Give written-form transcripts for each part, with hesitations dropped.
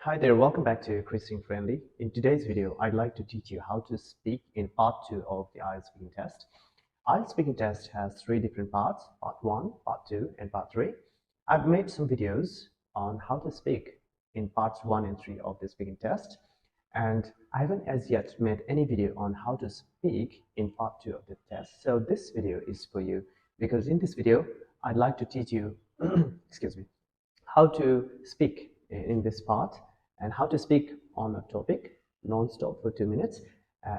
Hi there, welcome back to Christine Friendly. In today's video, I'd like to teach you how to speak in part 2 of the IELTS speaking test. IELTS speaking test has 3 different parts, part 1, part 2, and part 3. I've made some videos on how to speak in parts 1 and 3 of the speaking test, and I haven't as yet made any video on how to speak in part 2 of the test. So this video is for you because in this video, I'd like to teach you, excuse me, how to speak in this part and how to speak on a topic non-stop for 2 minutes,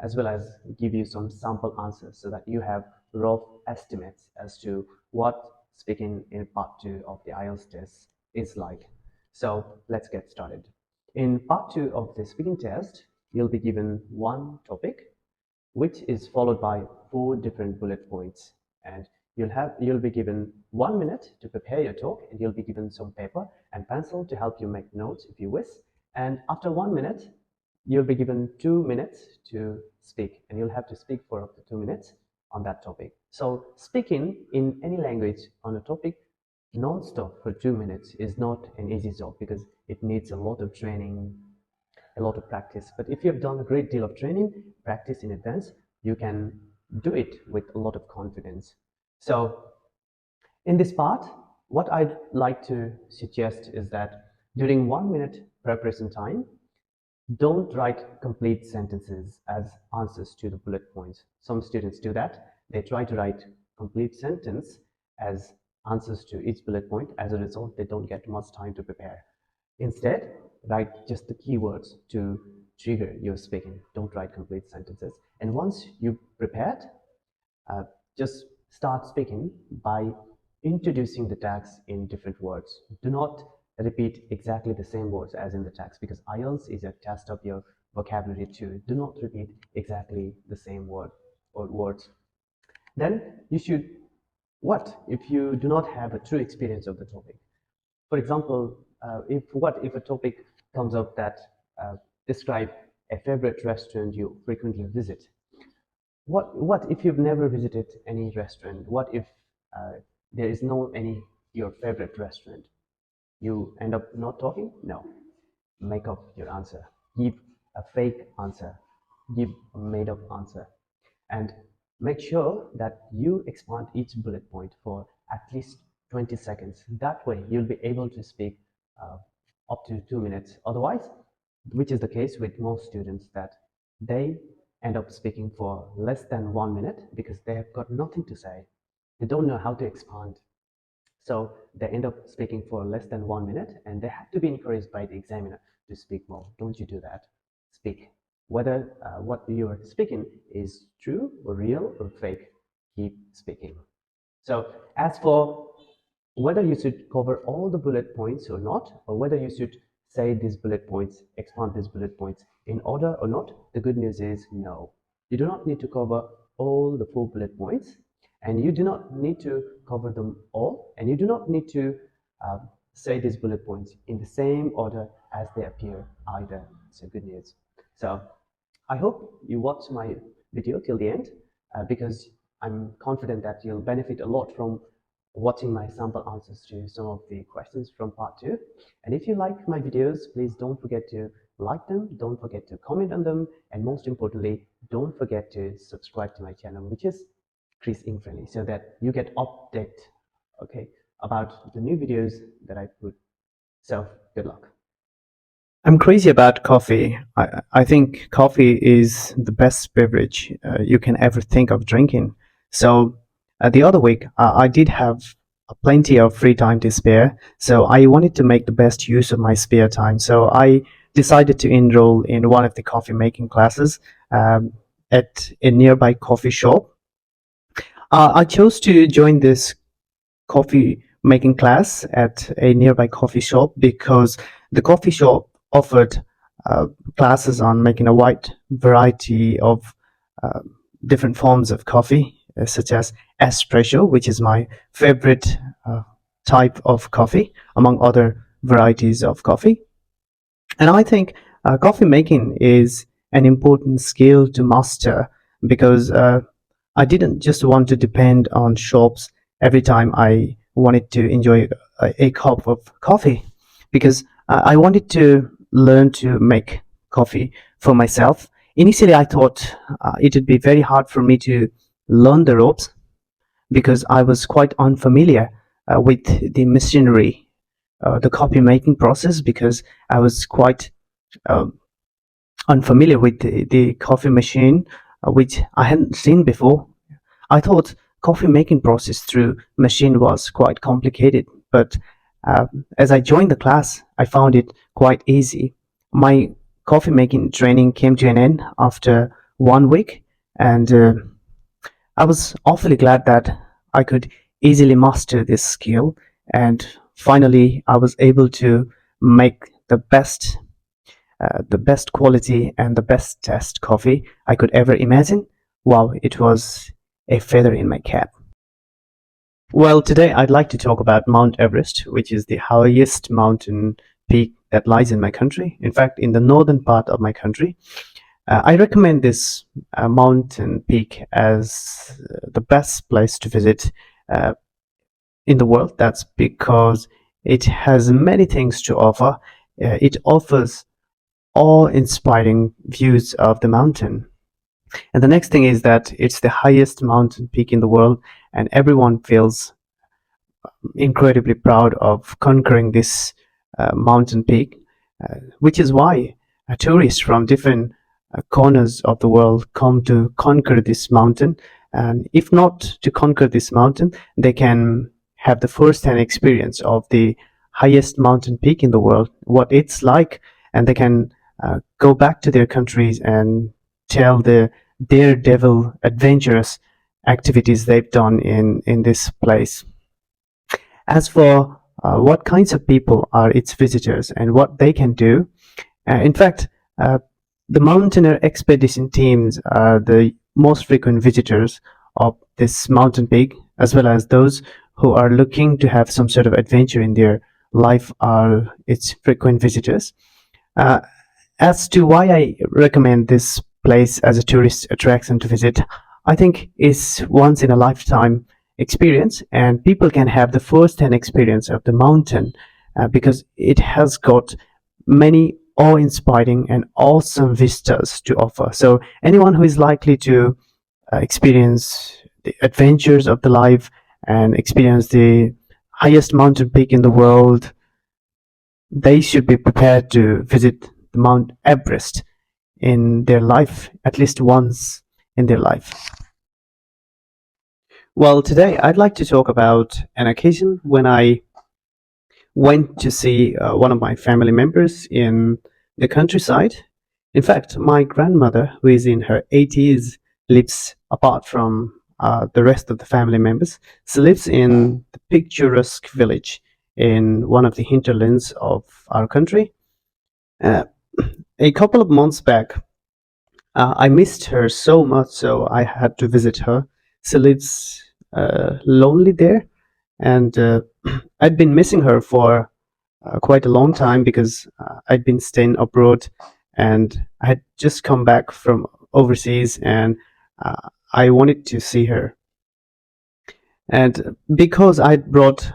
as well as give you some sample answers so that you have rough estimates as to what speaking in part 2 of the IELTS test is like. So let's get started. In part 2 of the speaking test, you'll be given one topic, which is followed by 4 different bullet points, and you'll be given 1 minute to prepare your talk, and you'll be given some paper and pencil to help you make notes if you wish. And after 1 minute, you'll be given 2 minutes to speak, and you'll have to speak for up to 2 minutes on that topic. So speaking in any language on a topic non-stop for 2 minutes is not an easy job because it needs a lot of training, a lot of practice. But if you've done a great deal of training, practice in advance, you can do it with a lot of confidence. So in this part, what I'd like to suggest is that during 1 minute preparation time, don't write complete sentences as answers to the bullet points. Some students do that. They try to write complete sentence as answers to each bullet point. As a result, they don't get much time to prepare. Instead, write just the keywords to trigger your speaking. Don't write complete sentences. And once you've prepared, just start speaking by introducing the text in different words. Do not repeat exactly the same words as in the text because IELTS is a test of your vocabulary too. Do not repeat exactly the same word or words. Then you should, what if you do not have a true experience of the topic? For example, if a topic comes up that describe a favorite restaurant you frequently visit. What if you've never visited any restaurant? What if there is no any your favorite restaurant? You end up not talking? No. Make up your answer. Give a fake answer. Give a made up answer. And make sure that you expand each bullet point for at least 20 seconds. That way you'll be able to speak up to 2 minutes. Otherwise, which is the case with most students, that they end up speaking for less than 1 minute because they have got nothing to say. They don't know how to expand. So they end up speaking for less than 1 minute, and they have to be encouraged by the examiner to speak more. Don't you do that. Speak. Whether what you're speaking is true or real or fake, keep speaking. So as for whether you should cover all the bullet points or not, or whether you should say these bullet points, expand these bullet points in order or not, the good news is no. You do not need to cover all the 4 bullet points, and you do not need to cover them all, and you do not need to say these bullet points in the same order as they appear either. So good news. So I hope you watch my video till the end because I'm confident that you'll benefit a lot from watching my sample answers to some of the questions from part 2. And if you like my videos, please don't forget to like them, don't forget to comment on them, and most importantly, don't forget to subscribe to my channel, which is Chris Friendly, so that you get update, okay, about the new videos that I put. So good luck. I'm crazy about coffee. I think coffee is the best beverage you can ever think of drinking. So the other week, I did have plenty of free time to spare. So I wanted to make the best use of my spare time. So I decided to enroll in one of the coffee making classes at a nearby coffee shop. I chose to join this coffee making class at a nearby coffee shop because the coffee shop offered classes on making a wide variety of different forms of coffee, such as espresso, which is my favorite type of coffee, among other varieties of coffee. And I think coffee making is an important skill to master because I didn't just want to depend on shops every time I wanted to enjoy a cup of coffee, because I wanted to learn to make coffee for myself. Initially, I thought it would be very hard for me to learn the ropes because I was quite unfamiliar with the machinery, the coffee making process, because I was quite uh, unfamiliar with the coffee machine, which I hadn't seen before. I thought coffee making process through machine was quite complicated, but uh, as I joined the class, I found it quite easy. My coffee making training came to an end after 1 week, and I was awfully glad that I could easily master this skill. And finally, I was able to make the best quality and the best taste coffee I could ever imagine. Wow, it was a feather in my cap. Well, today I'd like to talk about Mount Everest, which is the highest mountain peak that lies in my country. In fact, in the northern part of my country. I recommend this mountain peak as the best place to visit uh, in the world. That's because it has many things to offer. It offers awe-inspiring views of the mountain. And the next thing is that it's the highest mountain peak in the world, and everyone feels incredibly proud of conquering this mountain peak, which is why tourists from different corners of the world come to conquer this mountain. And if not to conquer this mountain, they can have the first-hand experience of the highest mountain peak in the world, what it's like, and they can go back to their countries and tell the daredevil adventurous activities they've done in this place. As for what kinds of people are its visitors and what they can do, in fact, uh, the mountaineer expedition teams are the most frequent visitors of this mountain peak, as well as those who are looking to have some sort of adventure in their life are its frequent visitors. Uh, as to why I recommend this place as a tourist attraction to visit, I think it's once in a lifetime experience, and people can have the first hand experience of the mountain because it has got many awe inspiring and awesome vistas to offer. So, anyone who is likely to experience the adventures of the life and experience the highest mountain peak in the world, they should be prepared to visit the Mount Everest in their life, at least once in their life. Well, today I'd like to talk about an occasion when I went to see one of my family members in the countryside. In fact, my grandmother, who is in her 80s, lives apart from the rest of the family members. She lives in the picturesque village in one of the hinterlands of our country. Uh, a couple of months back, I missed her so much, so I had to visit her. She lives lonely there, and I'd been missing her for quite a long time because I'd been staying abroad, and I had just come back from overseas, and I wanted to see her. And because I'd brought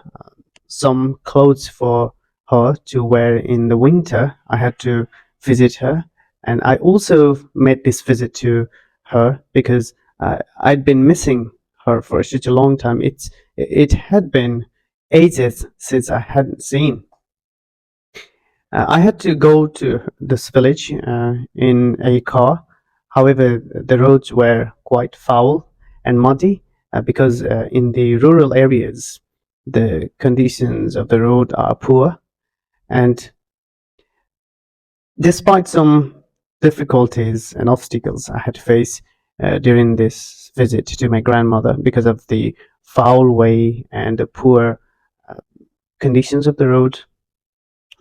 some clothes for her to wear in the winter, I had to visit her. And I also made this visit to her because I'd been missing her for such a long time. It had been ages since I hadn't seen. I had to go to this village in a car. However, the roads were quite foul and muddy because in the rural areas, the conditions of the road are poor. And despite some difficulties and obstacles I had to face during this visit to my grandmother because of the foul way and the poor uh, conditions of the road,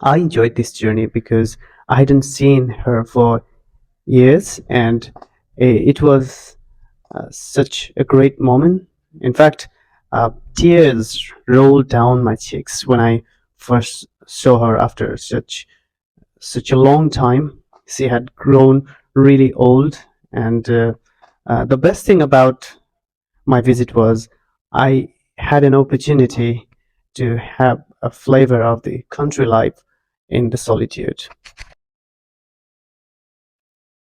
I enjoyed this journey because I hadn't seen her for years, and it was such a great moment. In fact, tears rolled down my cheeks when I first saw her after such a long time. She had grown really old, and the best thing about my visit was I had an opportunity to have a flavor of the country life in the solitude.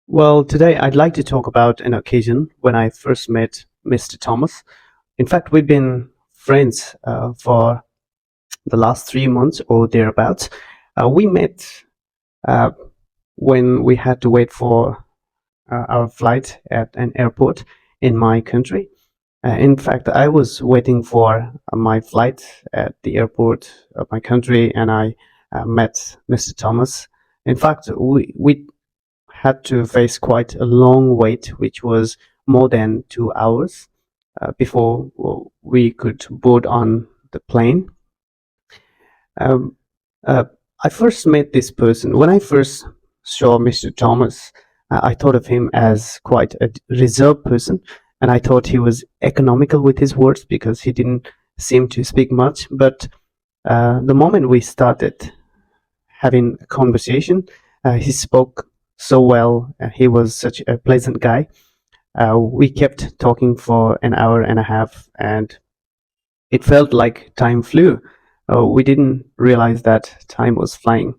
Well, today I'd like to talk about an occasion when I first met Mr. Thomas. In fact, we've been friends for the last 3 months or thereabouts. We met uh, when we had to wait for our flight at an airport in my country. In fact, I was waiting for my flight at the airport of my country, and I met Mr. Thomas. In fact, we had to face quite a long wait, which was more than 2 hours before we could board on the plane. Um, uh, I first met this person when I first saw Mr. Thomas. I thought of him as quite a reserved person, and I thought he was economical with his words because he didn't seem to speak much. But the moment we started having a conversation, he spoke so well. He was such a pleasant guy. We kept talking for an hour and a half, and it felt like time flew. We didn't realize that time was flying.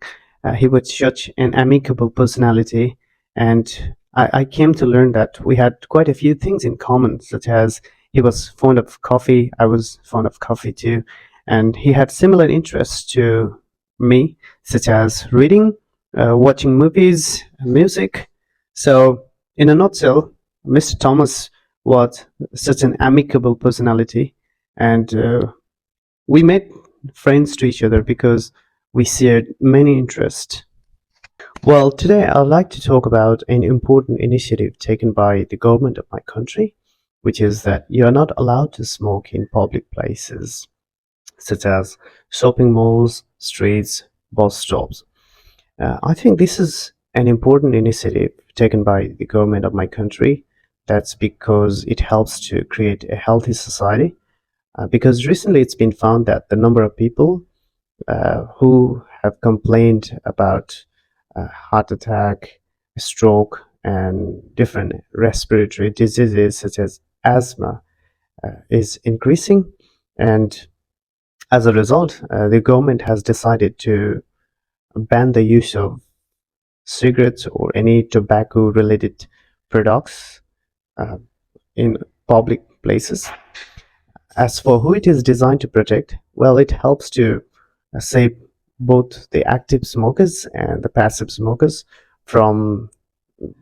He was such an amicable personality, and I came to learn that we had quite a few things in common, such as he was fond of coffee, I was fond of coffee too, and he had similar interests to me, such as reading, watching movies, music. So, in a nutshell, Mr. Thomas was such an amicable personality, and we made friends to each other because we shared many interests. Well, today I'd like to talk about an important initiative taken by the government of my country, which is that you are not allowed to smoke in public places, such as shopping malls, streets, bus stops. I think this is an important initiative taken by the government of my country. That's because it helps to create a healthy society. Because recently it's been found that the number of people who have complained about heart attack, stroke, and different respiratory diseases such as asthma is increasing. And as a result, the government has decided to ban the use of cigarettes or any tobacco related products uh, in public places. As for who it is designed to protect, well, it helps to save both the active smokers and the passive smokers from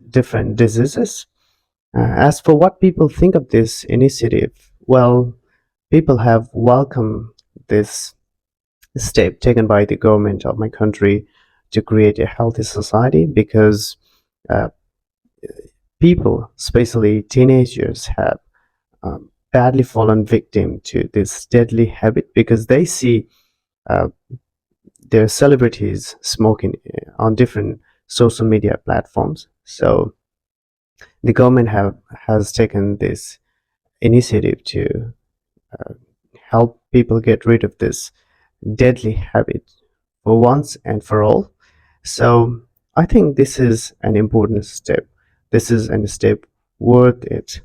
different diseases. As for what people think of this initiative, well, people have welcomed this step taken by the government of my country to create a healthy society because uh, people, especially teenagers, have badly fallen victim to this deadly habit because they see uh, their celebrities smoking on different social media platforms. So the government has taken this initiative to help people get rid of this deadly habit for once and for all. So I think this is an important step. This is a step worth it.